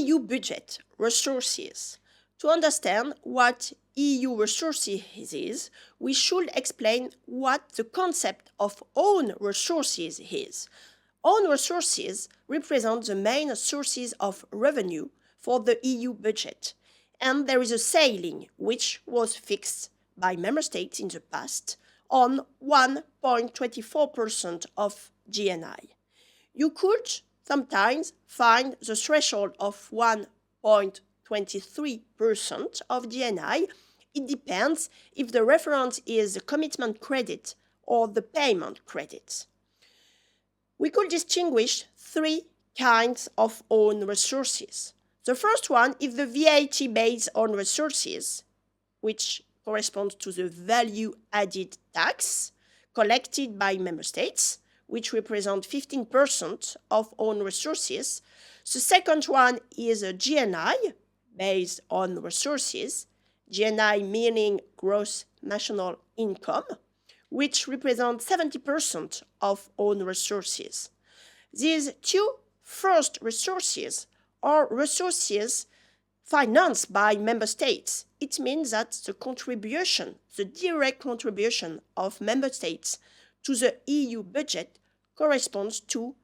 EU budget, resources. To understand what EU resources is, we should explain what the concept of own resources is. Own resources represent the main sources of revenue for the EU budget, and there is a ceiling which was fixed by member states in the past on 1.24% of GNI. You could sometimes find the threshold of 1.23% of GNI. It depends if the reference is the commitment credit or the payment credit. We could distinguish three kinds of own resources. The first one is the VAT based on resources, which corresponds to the value-added tax collected by member states, which represent 15% of own resources. The second one is a GNI based on resources, GNI meaning gross national income, which represents 70% of own resources. These two first resources are resources financed by member states. It means that the contribution, the direct contribution of member states to the EU budget corresponds to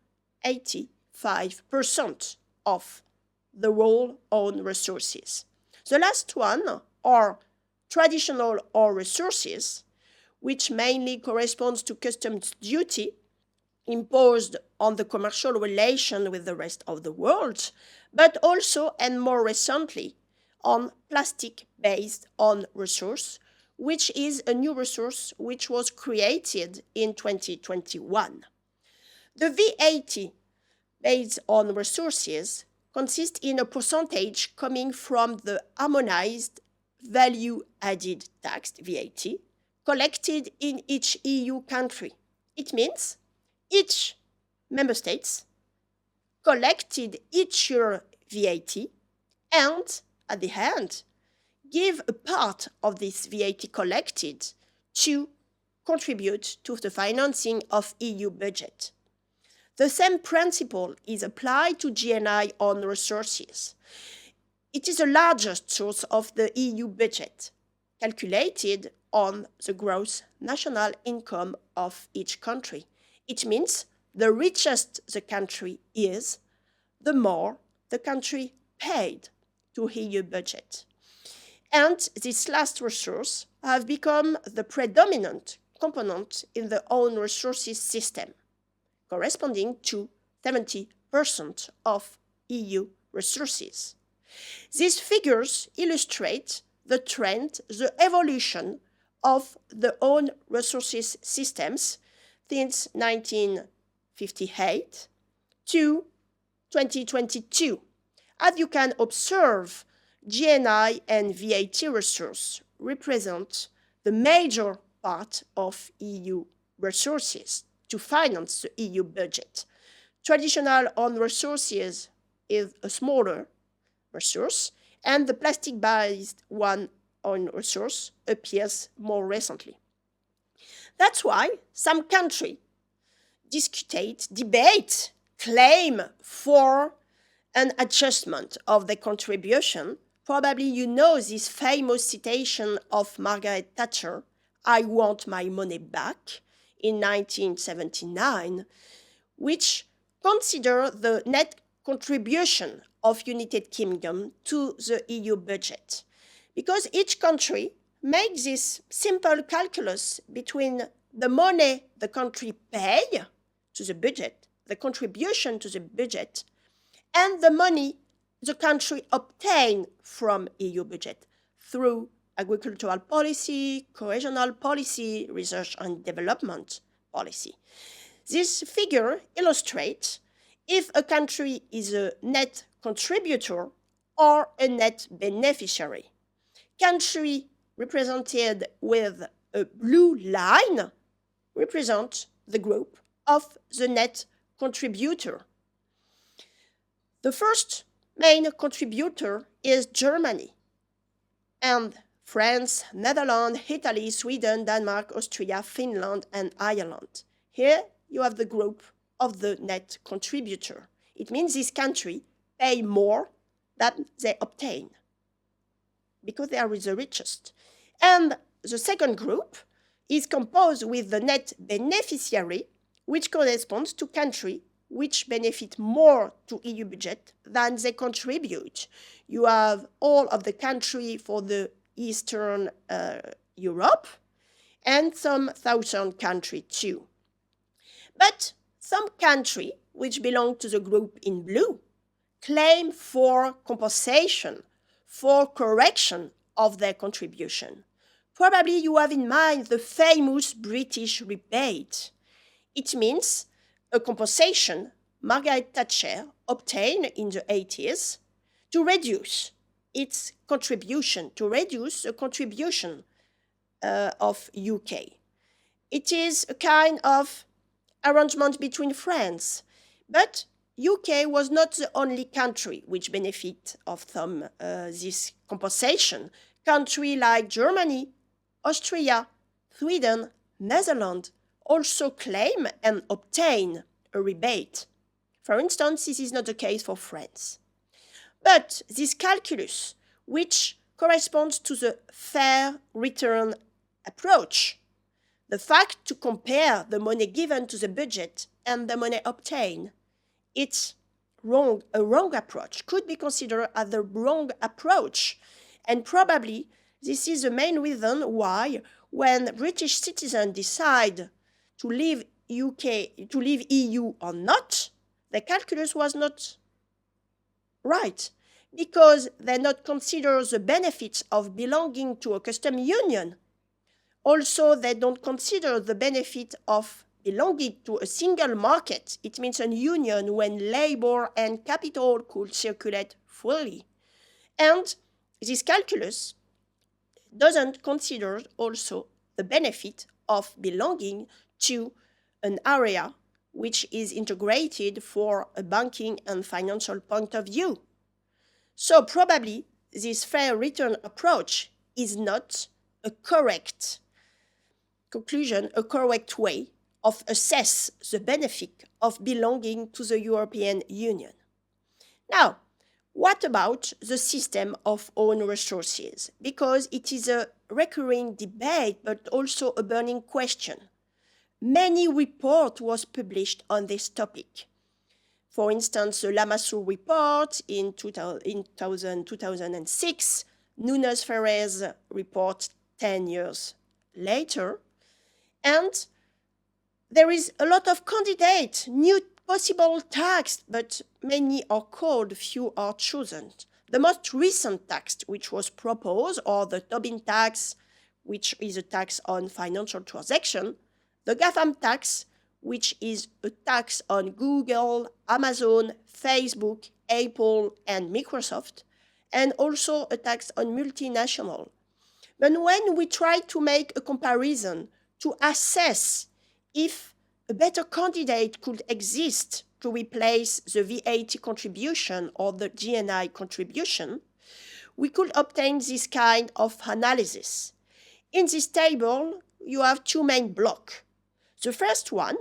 85% of the whole own resources. The last one are traditional or resources, which mainly corresponds to customs duty imposed on the commercial relation with the rest of the world, but also and more recently on plastic based on resource, which is a new resource which was created in 2021. The VAT based on resources consists in a percentage coming from the harmonized value-added tax, VAT, collected in each EU country. It means each member states collected each year VAT and, at the end, give a part of this VAT collected to contribute to the financing of EU budget. The same principle is applied to GNI on resources. It is the largest source of the EU budget, calculated on the gross national income of each country. It means the richest the country is, the more the country paid to EU budget. And this last resource have become the predominant component in the own resources system, corresponding to 70% of EU resources. These figures illustrate the trend, the evolution of the own resources systems since 1958 to 2022. As you can observe, GNI and VAT resources represent the major part of EU resources to finance the EU budget. Traditional own resources is a smaller resource, and the plastic-based one own resource appears more recently. That's why some countries debate, claim for an adjustment of the contribution. Probably you know this famous citation of Margaret Thatcher, "I want my money back," in 1979, which consider the net contribution of United Kingdom to the EU budget. Because each country makes this simple calculus between the money the country pay to the budget, the contribution to the budget, and the money the country obtain from EU budget through agricultural policy, cohesional policy, research and development policy. This figure illustrates if a country is a net contributor or a net beneficiary. Country represented with a blue line represent the group of the net contributor. The first main contributor is Germany, and France, Netherlands, Italy, Sweden, Denmark, Austria, Finland, and Ireland. Here you have the group of the net contributor. It means this country pay more that they obtain because they are the richest. And the second group is composed with the net beneficiary, which corresponds to countries which benefit more to EU budget than they contribute. You have all of the country for the Eastern Europe and some southern country too. But some countries which belong to the group in blue claim for compensation, for correction of their contribution. Probably you have in mind the famous British rebate. It means a compensation Margaret Thatcher obtained in the 80s to reduce its contribution, to reduce the contribution of UK. It is a kind of arrangement between France, but UK was not the only country which benefit of this compensation. Countries like Germany, Austria, Sweden, Netherlands also claim and obtain a rebate. For instance, this is not the case for France. But this calculus, which corresponds to the fair return approach, the fact to compare the money given to the budget and the money obtained, it's wrong, a wrong approach, could be considered as the wrong approach. And probably this is the main reason why when British citizens decide to leave EU or not, the calculus was not right, because they not consider the benefits of belonging to a customs union. Also, they don't consider the benefit of belonging to a single market. It means a union when labor and capital could circulate freely. And this calculus doesn't consider also the benefit of belonging to an area which is integrated for a banking and financial point of view. So probably this fair return approach is not a correct conclusion, a correct way of assess the benefit of belonging to the European Union. Now, what about the system of own resources? Because it is a recurring debate, but also a burning question. Many reports was published on this topic. For instance, the Lamassoure report in 2006, Nunes-Ferrer's report 10 years later, and there is a lot of candidates, new possible tax, but many are called, few are chosen. The most recent tax which was proposed are the Tobin tax, which is a tax on financial transaction, the GAFAM tax, which is a tax on Google, Amazon, Facebook, Apple, and Microsoft, and also a tax on multinational. But when we try to make a comparison to assess if a better candidate could exist to replace the VAT contribution or the GNI contribution, we could obtain this kind of analysis. In this table, you have two main blocks. The first one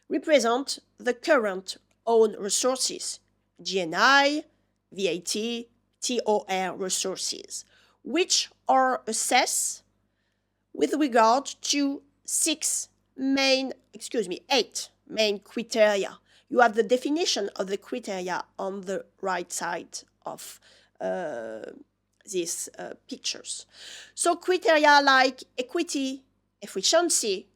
represents the current own resources, GNI, VAT, TOR resources, which are assessed with regard to eight main criteria. You have the definition of the criteria on the right side of these pictures. So criteria like equity, efficiency,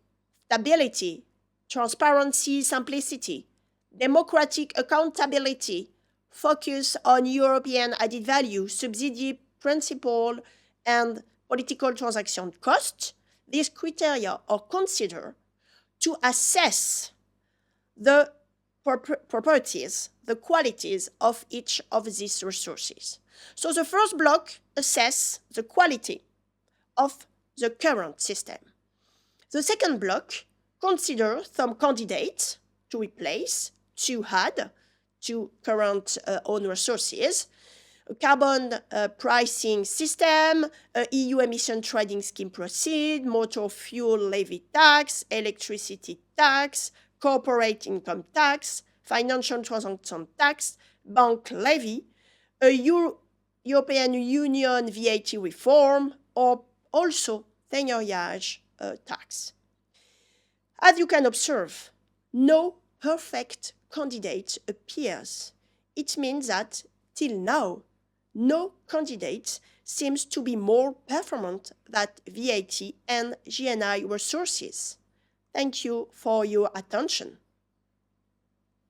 stability, transparency, simplicity, democratic accountability, focus on European added value, subsidy principle, and political transaction cost. These criteria are considered to assess the properties, the qualities of each of these resources. So the first block assesses the quality of the current system. The second block considers some candidates to replace, to add to current own resources, a carbon pricing system, a EU emission trading scheme proceed, motor fuel levy tax, electricity tax, corporate income tax, financial transaction tax, bank levy, a European Union VAT reform, or also seigneuriage tax. As you can observe, no perfect candidate appears. It means that, till now, no candidate seems to be more performant than VAT and GNI resources. Thank you for your attention.